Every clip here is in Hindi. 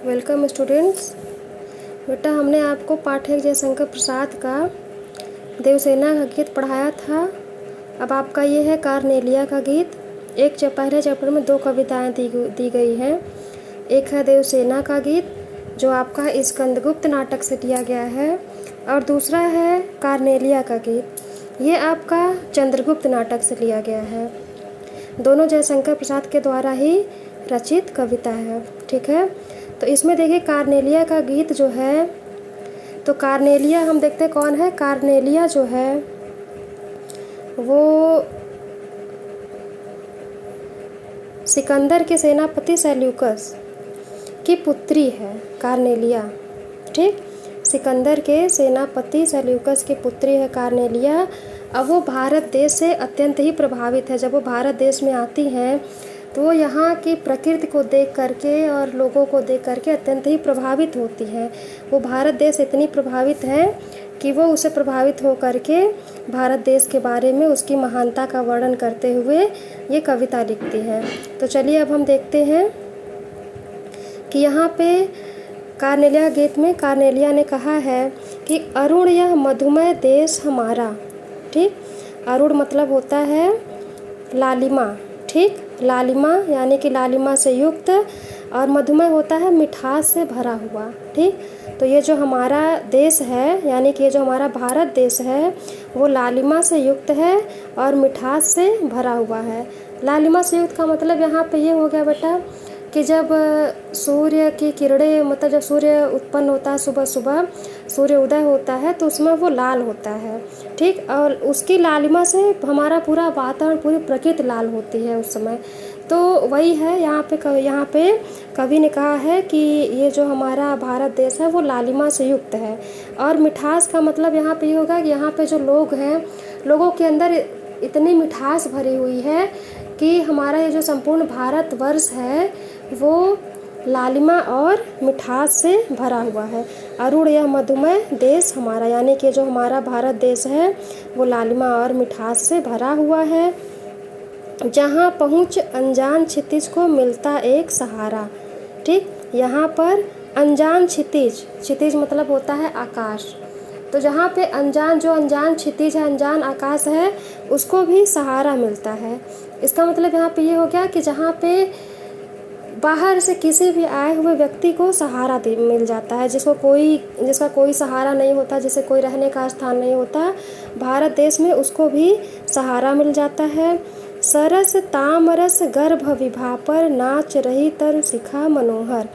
Welcome students. बेटा हमने आपको पाठक जयशंकर प्रसाद का देवसेना का गीत पढ़ाया था। अब आपका ये है कार्नेलिया का गीत। पहले चैप्टर में 2 कविताएं दी गई हैं। एक है देवसेना का गीत जो आपका स्कंदगुप्त नाटक से लिया गया है, और दूसरा है कार्नेलिया का गीत, ये आपका चंद्रगुप्त नाटक से लिया गया है। दोनों जयशंकर प्रसाद के द्वारा ही रचित कविता है। ठीक है, तो इसमें देखिए कार्नेलिया का गीत जो है, तो कार्नेलिया हम देखते हैं कौन है। कार्नेलिया जो है वो सिकंदर के सेनापति सेल्यूकस की पुत्री है। कार्नेलिया, ठीक, सिकंदर के सेनापति सेल्यूकस की पुत्री है कार्नेलिया। अब वो भारत देश से अत्यंत ही प्रभावित है। जब वो भारत देश में आती हैं तो वो यहाँ की प्रकृति को देख करके और लोगों को देख करके अत्यंत ही प्रभावित होती है। वो भारत देश इतनी प्रभावित है कि वो उसे प्रभावित हो करके भारत देश के बारे में उसकी महानता का वर्णन करते हुए ये कविता लिखती है। तो चलिए अब हम देखते हैं कि यहाँ पे कार्नेलिया गीत में कार्नेलिया ने कहा है कि अरुण यह मधुमय देश हमारा। ठीक, अरुण मतलब होता है लालिमा। ठीक, लालिमा यानी कि लालिमा से युक्त, और मधुमय होता है मिठास से भरा हुआ। ठीक, तो ये जो हमारा देश है यानी कि ये जो हमारा भारत देश है वो लालिमा से युक्त है और मिठास से भरा हुआ है। लालिमा से युक्त का मतलब यहाँ पे ये हो गया बेटा कि जब सूर्य की किरणें, मतलब जब सूर्य उत्पन्न होता है, सुबह सुबह सूर्य उदय होता है तो उसमें वो लाल होता है। ठीक, और उसकी लालिमा से हमारा पूरा वातावरण, पूरी प्रकृति लाल होती है उस समय। तो वही है यहाँ पे कवि ने कहा है कि ये जो हमारा भारत देश है वो लालिमा से युक्त है। और मिठास का मतलब यहाँ पे ये होगा कि यहाँ पे जो लोग हैं, लोगों के अंदर इतनी मिठास भरी हुई है कि हमारा ये जो संपूर्ण भारतवर्ष है वो लालिमा और मिठास से भरा हुआ है। अरुण यह मधुमय देश हमारा, यानी कि जो हमारा भारत देश है वो लालिमा और मिठास से भरा हुआ है। जहाँ पहुँच अनजान क्षितिज को मिलता एक सहारा। ठीक, यहाँ पर अनजान क्षितिज, क्षितिज मतलब होता है आकाश, तो जहाँ पे अनजान क्षितिज है, अनजान आकाश है, उसको भी सहारा मिलता है। इसका मतलब यहाँ पे ये हो गया कि जहाँ पे बाहर से किसी भी आए हुए व्यक्ति को सहारा मिल जाता है, जिसका कोई सहारा नहीं होता, जिसे कोई रहने का स्थान नहीं होता, भारत देश में उसको भी सहारा मिल जाता है। सरस तामरस गर्भ विभा पर नाच रही तर शिखा मनोहर।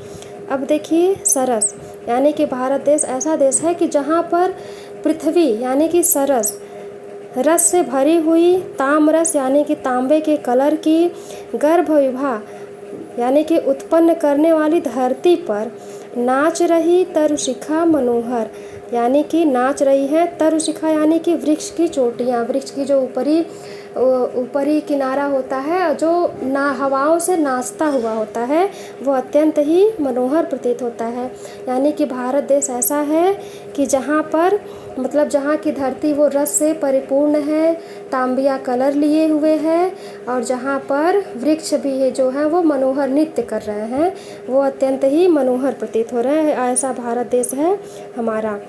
अब देखिए सरस यानी कि भारत देश ऐसा देश है कि जहाँ पर पृथ्वी यानी कि सरस रस से भरी हुई, तामरस यानी कि तांबे के कलर की, गर्भ विभा यानी कि उत्पन्न करने वाली धरती पर नाच रही तरुशिखा मनोहर, यानी कि नाच रही है तरुशिखा यानी कि वृक्ष की चोटियाँ, वृक्ष की जो ऊपरी किनारा होता है जो हवाओं से नाचता हुआ होता है, वो अत्यंत ही मनोहर प्रतीत होता है। यानी कि भारत देश ऐसा है कि जहाँ पर मतलब जहाँ की धरती वो रस से परिपूर्ण है, तांबिया कलर लिए हुए है, और जहाँ पर वृक्ष भी है जो है वो मनोहर नृत्य कर रहे हैं, वो अत्यंत ही मनोहर प्रतीत हो रहे हैं। ऐसा भारत देश है हमारा।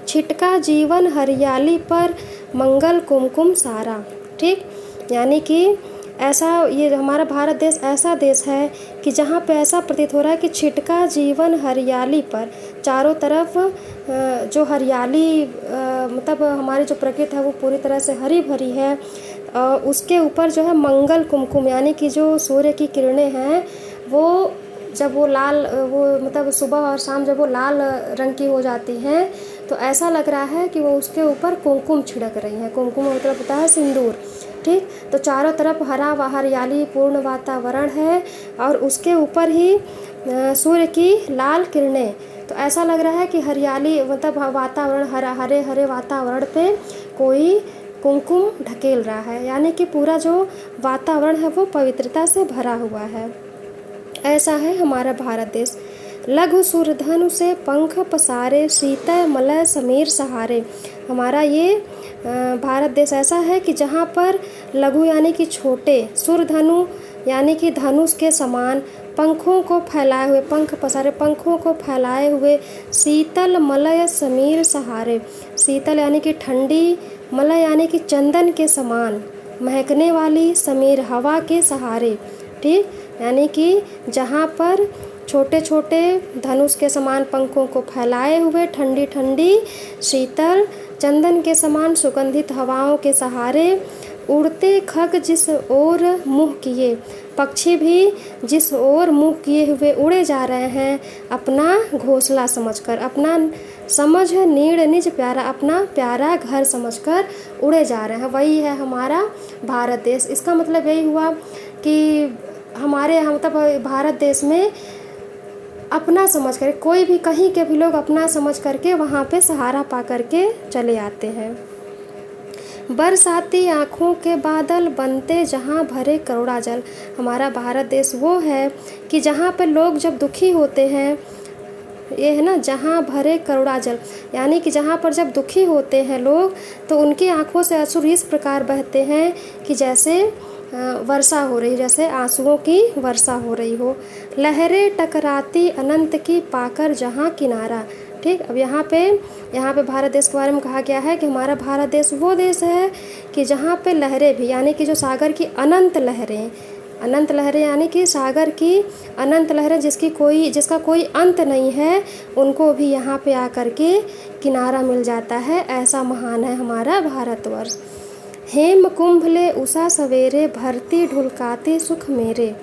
छिटका जीवन हरियाली पर मंगल कुमकुम सारा। ठीक, यानी कि ऐसा ये हमारा भारत देश ऐसा देश है कि जहाँ पे ऐसा प्रतीत हो रहा है कि छिटका जीवन हरियाली पर, चारों तरफ जो हरियाली मतलब हमारी जो प्रकृति है वो पूरी तरह से हरी भरी है, उसके ऊपर जो है मंगल कुमकुम यानी कि जो सूर्य की किरणें हैं वो जब वो लाल, वो मतलब सुबह और शाम जब वो लाल रंग की हो जाती हैं तो ऐसा लग रहा है कि वो उसके ऊपर कुमकुम छिड़क रही हैं। कुमकुम मतलब होता है सिंदूर। ठीक, तो चारों तरफ हरा व हरियाली पूर्ण वातावरण है और उसके ऊपर ही सूर्य की लाल किरणें, तो ऐसा लग रहा है कि हरियाली मतलब वातावरण हरे हरे वातावरण पे कोई कुमकुम ढकेल रहा है, यानी कि पूरा जो वातावरण है वो पवित्रता से भरा हुआ है। ऐसा है हमारा भारत देश। लघु सूरधनु से पंख पसारे, शीतल मलय समीर सहारे। हमारा ये भारत देश ऐसा है कि जहाँ पर लघु यानी कि छोटे, सूरधनु यानी कि धनुष के समान, पंखों को फैलाए हुए, पंख पसारे, पंखों को फैलाए हुए, शीतल मलय समीर सहारे, शीतल यानी कि ठंडी, मलय यानी कि चंदन के समान महकने वाली, समीर हवा के सहारे, ठीक, यानी कि जहाँ पर छोटे छोटे धनुष के समान पंखों को फैलाए हुए, ठंडी ठंडी शीतल चंदन के समान सुगंधित हवाओं के सहारे, उड़ते खग जिस ओर मुँह किए, पक्षी भी जिस ओर मुँह किए हुए उड़े जा रहे हैं, अपना घोंसला समझकर, अपना समझ नीड़ निज प्यारा, अपना प्यारा घर समझकर उड़े जा रहे हैं, वही है हमारा भारत देश। इसका मतलब यही हुआ कि हमारे हम तब भारत देश में अपना समझ कर, कोई भी कहीं के भी लोग अपना समझ करके वहाँ पे सहारा पा करके चले आते हैं। बरसाती आँखों के बादल बनते जहाँ भरे करोड़ा जल, हमारा भारत देश वो है कि जहाँ पे लोग जब दुखी होते हैं, ये है ना, जहाँ भरे करोड़ा जल, यानी कि जहाँ पर जब दुखी होते हैं लोग तो उनकी आँखों से अश्रु इस प्रकार बहते हैं कि जैसे वर्षा हो रही, जैसे आंसुओं की वर्षा हो रही हो। लहरें टकराती अनंत की पाकर जहाँ किनारा, ठीक। अब यहाँ पे भारत देश के बारे में कहा गया है कि हमारा भारत देश वो देश है कि जहाँ पे लहरें भी, यानी कि जो सागर की अनंत लहरें यानी कि सागर की अनंत लहरें जिसका कोई अंत नहीं है, उनको भी यहाँ पे आकर के किनारा मिल जाता है। ऐसा महान है हमारा भारतवर्ष। हेम कुंभ ले उषा सवेरे, भरती ढुलकाती सुख मेरे।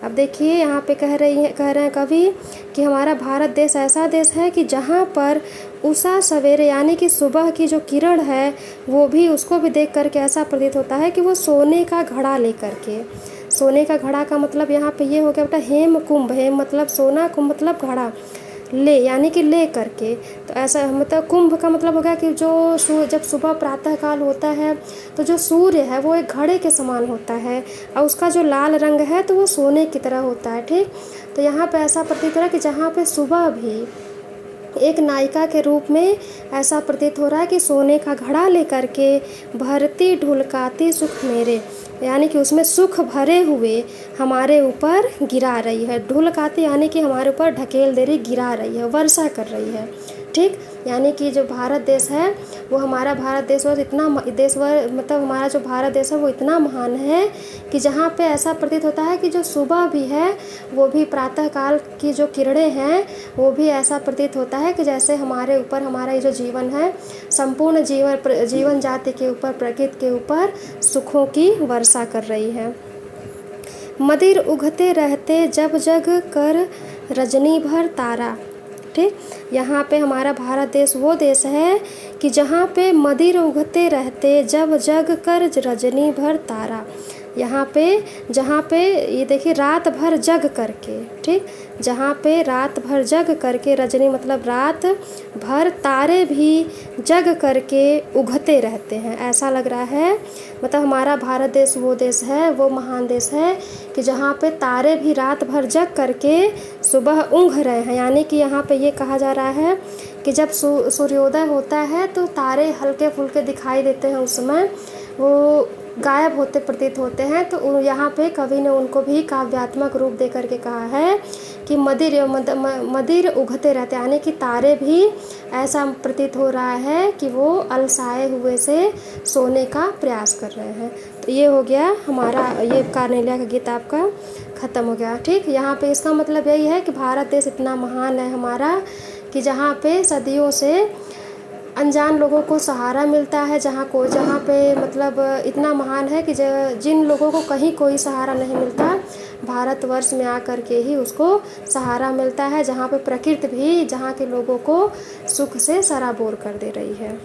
अब देखिए यहाँ पे कह रहे हैं कवि कि हमारा भारत देश ऐसा देश है कि जहाँ पर उषा सवेरे यानी कि सुबह की जो किरण है वो भी, उसको भी देख करके ऐसा प्रतीत होता है कि वो सोने का घड़ा लेकर के, सोने का घड़ा का मतलब यहाँ पे ये हो गया बेटा हेम कुंभ, हेम मतलब सोना, कुंभ मतलब घड़ा, ले यानी कि ले करके, तो ऐसा मतलब कुंभ का मतलब हो गया कि जब सुबह प्रातः काल होता है तो जो सूर्य है वो एक घड़े के समान होता है और उसका जो लाल रंग है तो वो सोने की तरह होता है, ठीक। तो यहाँ पे ऐसा प्रतीत हो रहा है कि जहाँ पे सुबह भी एक नायिका के रूप में ऐसा प्रतीत हो रहा है कि सोने का घड़ा लेकर के भरती ढुलकाती सुख मेरे, यानी कि उसमें सुख भरे हुए हमारे ऊपर गिरा रही है। ढुलकाती यानी कि हमारे ऊपर ढकेल दे रही, गिरा रही है, वर्षा कर रही है, ठीक। यानी कि जो भारत देश है वो, हमारा भारत देश मतलब हमारा जो भारत देश है वो इतना महान है कि जहाँ पे ऐसा प्रतीत होता है कि जो सुबह भी है वो भी प्रातः काल की जो किरणें हैं वो भी ऐसा प्रतीत होता है कि जैसे हमारे ऊपर, हमारा ये जो जीवन है, संपूर्ण जीवन जाति के ऊपर, प्रकृति के ऊपर सुखों की वर्षा कर रही है। मदिर उगते रहते जब जग कर रजनी भर तारा, ठीक। यहाँ पे हमारा भारत देश वो देश है कि जहाँ पे मदिर उगते रहते जब जग कर रजनी भर तारा, यहाँ पे जहाँ पे ये देखिए रात भर जग करके, ठीक, जहाँ पे रात भर जग करके, रजनी मतलब रात भर, तारे भी जग करके उगते रहते हैं। ऐसा लग रहा है मतलब हमारा भारत देश वो देश है, वो महान देश है कि जहाँ पे तारे भी रात भर जग करके सुबह उग रहे हैं। यानी कि यहाँ पे ये कहा जा रहा है कि जब सूर्योदय होता है तो तारे हल्के फुल्के दिखाई देते हैं, उस समय वो गायब होते प्रतीत होते हैं। तो यहाँ पे कवि ने उनको भी काव्यात्मक रूप दे करके कहा है कि मदिर उगते रहते, यानी कि तारे भी ऐसा प्रतीत हो रहा है कि वो अलसाए हुए से सोने का प्रयास कर रहे हैं। तो ये हो गया हमारा, ये कार्नेलिया का गीत आपका ख़त्म हो गया, ठीक। यहाँ पे इसका मतलब यही है कि भारत देश इतना महान है हमारा कि जहाँ पे सदियों से अनजान लोगों को सहारा मिलता है, जहाँ पे मतलब इतना महान है कि जिन लोगों को कहीं कोई सहारा नहीं मिलता, भारतवर्ष में आकर के ही उसको सहारा मिलता है, जहाँ पे प्रकृति भी जहाँ के लोगों को सुख से सराबोर कर दे रही है।